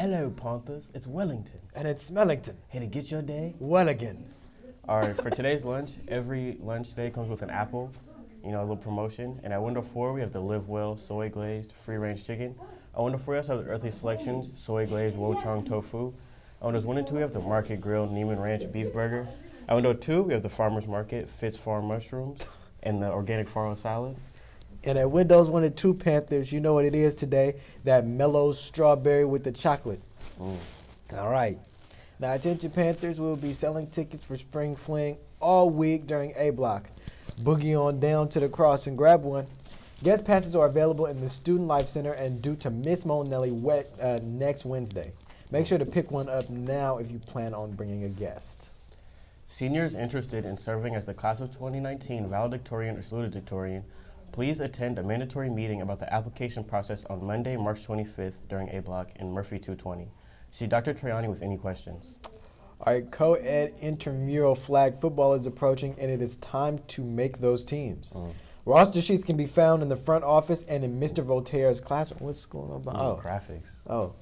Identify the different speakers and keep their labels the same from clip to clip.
Speaker 1: Hello, Panthers. It's Wellington.
Speaker 2: And it's Smellington.
Speaker 1: Here to get your day.
Speaker 2: Well again.
Speaker 1: All right, for today's lunch, every lunch today comes with an apple, a little promotion. And at window 4, we have the Live Well soy glazed free-range chicken. At window 4, we also have the Earthly Selections soy glazed Wochong tofu. At windows 1 and 2, we have the Market Grill Neiman Ranch beef burger. At window 2, we have the Farmer's Market Fitz Farm mushrooms and the organic farro salad.
Speaker 2: And at windows 1 and 2, Panthers, you know what it is today, that mellow strawberry with the chocolate. All right. Now, attention Panthers, we'll be selling tickets for Spring Fling all week during A Block. Boogie on down to the cross and grab one. Guest passes are available in the Student Life Center and due to Miss Monelli next Wednesday. Make sure to pick one up now if you plan on bringing a guest.
Speaker 1: Seniors interested in serving as the class of 2019 valedictorian or salutatorian, please attend a mandatory meeting about the application process on Monday, March 25th during A Block in Murphy 220. See Dr. Triani with any questions.
Speaker 2: All right, co-ed intramural flag football is approaching, and it is time to make those teams. Roster sheets can be found in the front office and in Mr. Voltaire's classroom. What's going on?
Speaker 1: Graphics.
Speaker 2: Oh,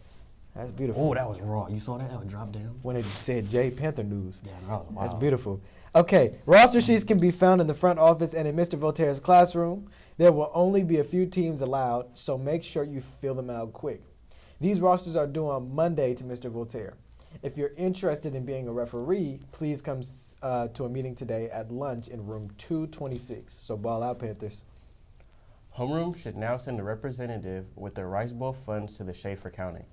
Speaker 2: that's beautiful.
Speaker 3: Oh, that was raw. You saw that? That was dropped down.
Speaker 2: When it said J Panther News.
Speaker 3: Yeah, that was wild.
Speaker 2: That's beautiful. Okay, roster sheets can be found in the front office and in Mr. Voltaire's classroom. There will only be a few teams allowed, so make sure you fill them out quick. These rosters are due on Monday to Mr. Voltaire. If you're interested in being a referee, please come to a meeting today at lunch in room 226. So ball out, Panthers.
Speaker 1: Homeroom should now send a representative with their Rice Bowl funds to the Schaefer County.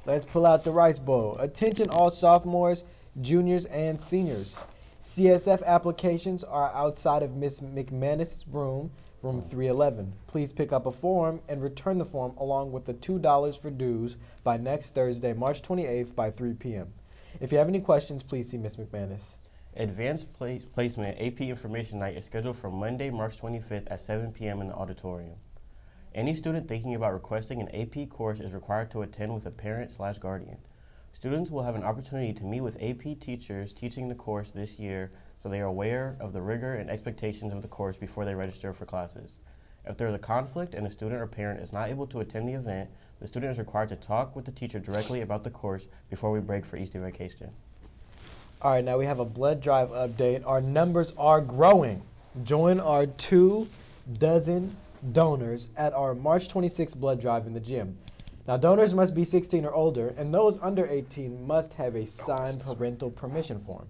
Speaker 2: Let's pull out the Rice Bowl. Attention all sophomores, juniors, and seniors. CSF applications are outside of Miss McManus' room 311. Please pick up a form and return the form along with the $2 for dues by next Thursday, March 28th by 3 p.m. If you have any questions, please see Miss McManus.
Speaker 1: Advanced Placement AP Information Night is scheduled for Monday, March 25th at 7 p.m. in the auditorium. Any student thinking about requesting an AP course is required to attend with a parent/guardian. Students will have an opportunity to meet with AP teachers teaching the course this year so they are aware of the rigor and expectations of the course before they register for classes. If there is a conflict and a student or parent is not able to attend the event, the student is required to talk with the teacher directly about the course before we break for Easter vacation.
Speaker 2: All right, now we have a blood drive update. Our numbers are growing. Join our 2 dozen donors at our March 26th blood drive in the gym. Now, donors must be 16 or older, and those under 18 must have a signed parental permission form.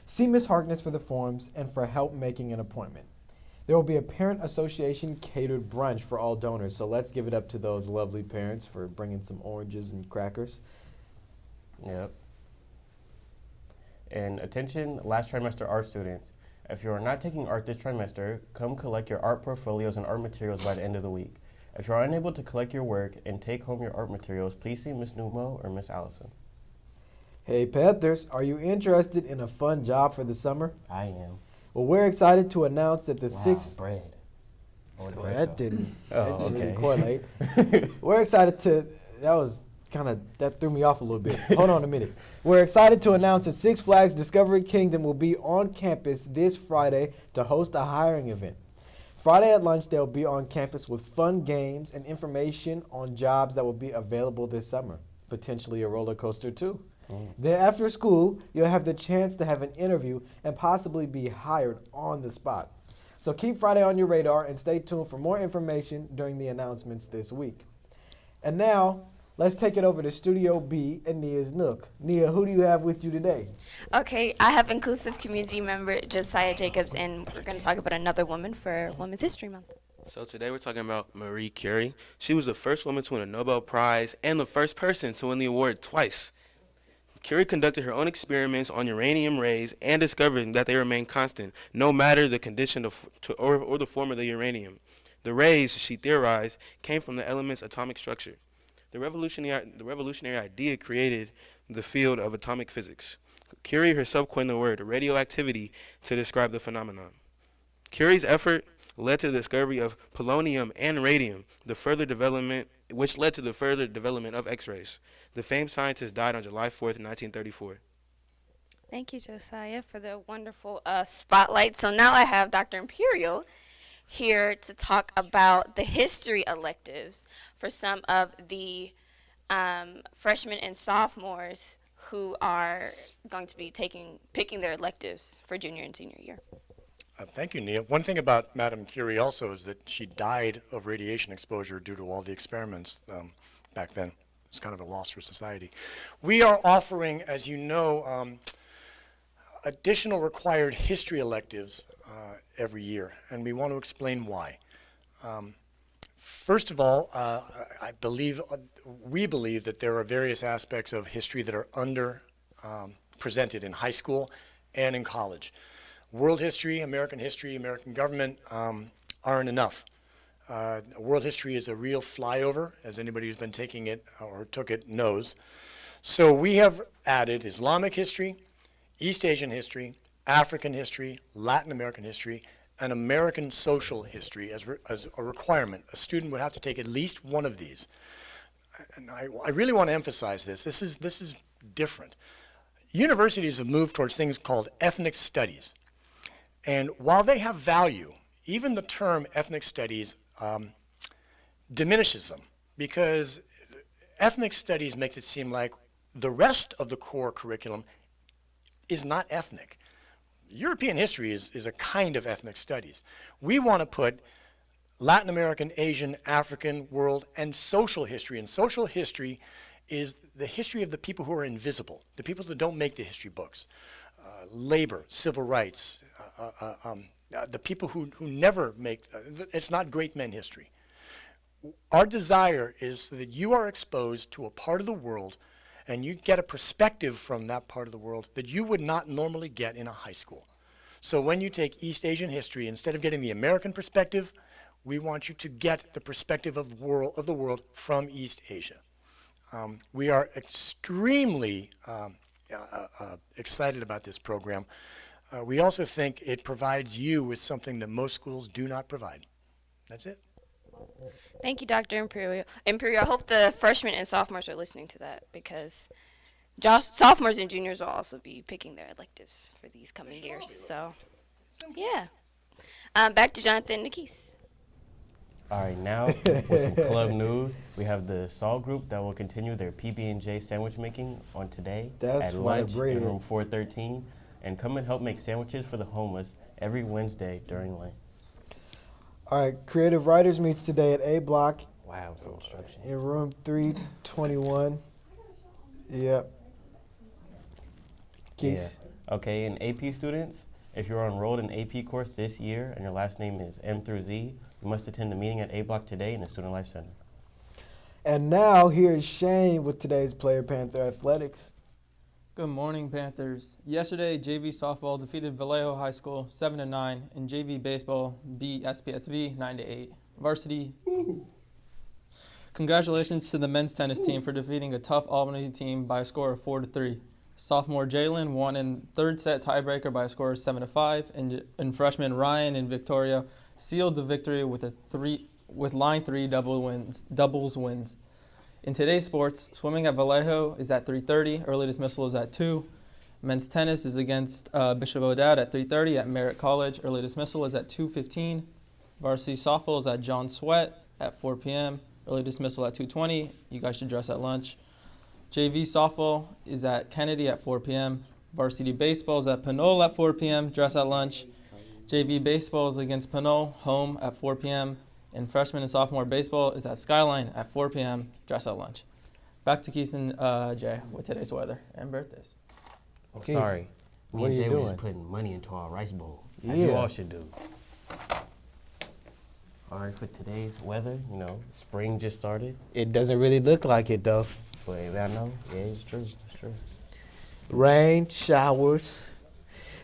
Speaker 2: See Ms. Harkness for the forms and for help making an appointment. There will be a Parent Association catered brunch for all donors, so let's give it up to those lovely parents for bringing some oranges and crackers.
Speaker 1: Yep. And attention, last trimester art students. If you are not taking art this trimester, come collect your art portfolios and art materials by the end of the week. If you are unable to collect your work and take home your art materials, please see Ms. Numo or Ms. Allison.
Speaker 2: Hey Panthers, are you interested in a fun job for the summer?
Speaker 1: I am.
Speaker 2: Well, we're excited to announce that the sixth...
Speaker 3: bread.
Speaker 2: Oh, that didn't
Speaker 1: okay.
Speaker 2: really correlate. We're excited to... That threw me off a little bit. Hold on a minute. We're excited to announce that Six Flags Discovery Kingdom will be on campus this Friday to host a hiring event. Friday at lunch, they'll be on campus with fun games and information on jobs that will be available this summer. Potentially a roller coaster, too. Then after school, you'll have the chance to have an interview and possibly be hired on the spot. So keep Friday on your radar and stay tuned for more information during the announcements this week. And now, let's take it over to Studio B and Nia's Nook. Nia, who do you have with you today?
Speaker 4: Okay, I have inclusive community member Josiah Jacobs, and we're going to talk about another woman for Women's History Month.
Speaker 5: So today we're talking about Marie Curie. She was the first woman to win a Nobel Prize and the first person to win the award twice. Curie conducted her own experiments on uranium rays and discovered that they remain constant, no matter the condition or the form of the uranium. The rays, she theorized, came from the element's atomic structure. The revolutionary idea created the field of atomic physics. Curie herself coined the word radioactivity to describe the phenomenon. Curie's effort led to the discovery of polonium and radium, which led to the further development of X-rays. The famed scientist died on July 4th, 1934.
Speaker 4: Thank you, Josiah, for the wonderful spotlight. So now I have Dr. Imperial, here to talk about the history electives for some of the freshmen and sophomores who are going to be picking their electives for junior and senior year.
Speaker 6: Thank you, Nia. One thing about Madame Curie also is that she died of radiation exposure due to all the experiments back then. It's kind of a loss for society. We are offering, as you know, additional required history electives every year, and we want to explain why. First of all, we believe that there are various aspects of history that are presented in high school and in college. World history, American government aren't enough. World history is a real flyover, as anybody who's been taking it or took it knows. So we have added Islamic history, East Asian history, African history, Latin American history, and American social history as a requirement. A student would have to take at least one of these. And I really want to emphasize this. This is different. Universities have moved towards things called ethnic studies. And while they have value, even the term ethnic studies diminishes them, because ethnic studies makes it seem like the rest of the core curriculum is not ethnic. European history is a kind of ethnic studies. We want to put Latin American, Asian, African, world, and social history. And social history is the history of the people who are invisible, the people that don't make the history books. Labor, civil rights, the people who never make, it's not great men history. Our desire is so that you are exposed to a part of the world and you get a perspective from that part of the world that you would not normally get in a high school. So when you take East Asian history, instead of getting the American perspective, we want you to get the perspective of the world from East Asia. We are extremely excited about this program. We also think it provides you with something that most schools do not provide. That's it.
Speaker 4: Thank you, Dr. Imperial. I hope the freshmen and sophomores are listening to that, because sophomores and juniors will also be picking their electives for these coming years. So, yeah. Back to Jonathan Nikis.
Speaker 1: All right, now with some club news, we have the Saul group that will continue their PB&J sandwich making on today
Speaker 2: That's
Speaker 1: at
Speaker 2: right,
Speaker 1: lunch
Speaker 2: bread.
Speaker 1: in room 413, and come and help make sandwiches for the homeless every Wednesday during lunch.
Speaker 2: All right, Creative Writers meets today at A Block
Speaker 1: Wow, some instructions.
Speaker 2: in room 321. Yep. Keith.
Speaker 1: Yeah. Okay, and AP students, if you're enrolled in AP course this year and your last name is M through Z, you must attend the meeting at A Block today in the Student Life Center.
Speaker 2: And now here is Shane with today's Player Panther Athletics.
Speaker 7: Good morning, Panthers. Yesterday, JV softball defeated Vallejo High School 7-9, and JV baseball beat SPSV 9-8. Varsity. Congratulations to the men's tennis team for defeating a tough Albany team by a score of 4-3. Sophomore Jalen won in third set tiebreaker by a score of 7-5, and freshman Ryan and Victoria sealed the victory with line 3 doubles wins. In today's sports, swimming at Vallejo is at 3:30. Early dismissal is at 2. Men's tennis is against Bishop O'Dowd at 3:30 at Merritt College. Early dismissal is at 2:15. Varsity softball is at John Sweat at 4 p.m. Early dismissal at 2:20. You guys should dress at lunch. JV softball is at Kennedy at 4 p.m. Varsity baseball is at Pinole at 4 p.m. Dress at lunch. JV baseball is against Pinole, home at 4 p.m. And freshman and sophomore baseball is at Skyline at 4 p.m. Dress at lunch. Back to Keith and Jay with today's weather and birthdays.
Speaker 1: Oh,
Speaker 2: Keith,
Speaker 1: sorry. Me
Speaker 2: what
Speaker 1: and
Speaker 2: are you
Speaker 1: Jay were
Speaker 2: doing?
Speaker 1: just putting money into our rice bowl, as you
Speaker 2: Yeah.
Speaker 1: all should do. All right, for today's weather, spring just started.
Speaker 2: It doesn't really look like it, though.
Speaker 1: But I know, yeah, it's true. It's true.
Speaker 2: Rain, showers,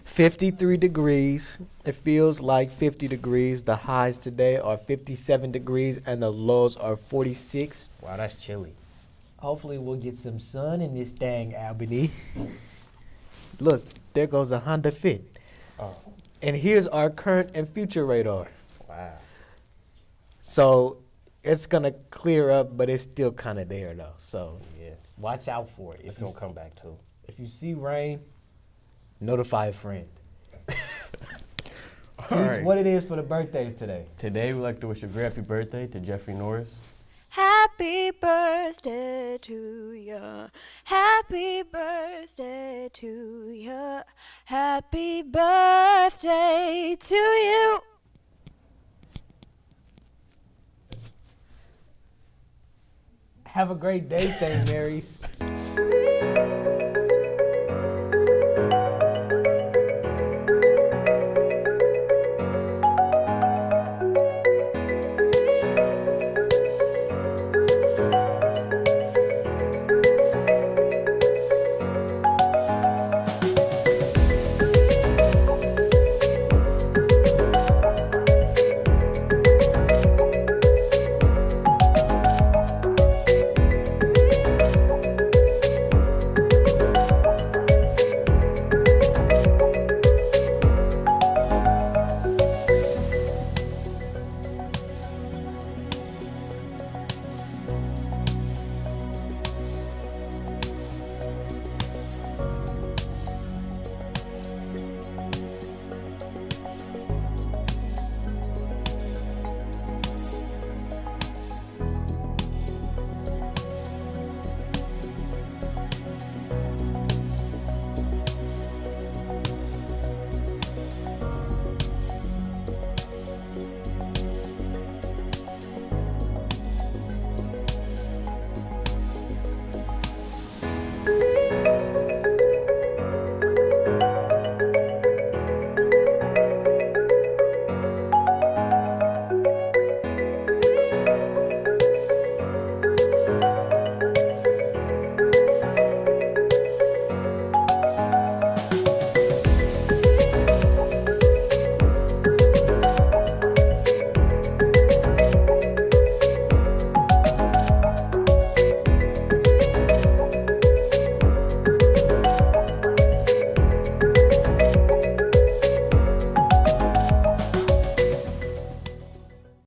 Speaker 2: 53 degrees. It feels like 50 degrees. The highs today are 57 degrees and the lows are 46.
Speaker 1: Wow, that's chilly.
Speaker 2: Hopefully we'll get some sun in this dang Albany. Look, there goes a Honda Fit.
Speaker 1: Oh,
Speaker 2: And here's our current and future radar.
Speaker 1: wow.
Speaker 2: So it's going to clear up, but it's still kind of there, though. So
Speaker 1: Yeah,
Speaker 2: watch out for it.
Speaker 1: it's going to come back, too.
Speaker 2: If you see rain, notify a friend. Teach
Speaker 1: right.
Speaker 2: what it is for the birthdays today.
Speaker 1: Today, we'd like to wish a very happy birthday to Jeffrey Norris.
Speaker 4: Happy birthday to ya. Happy birthday to ya. Happy birthday to you.
Speaker 2: Have a great day, St. Mary's.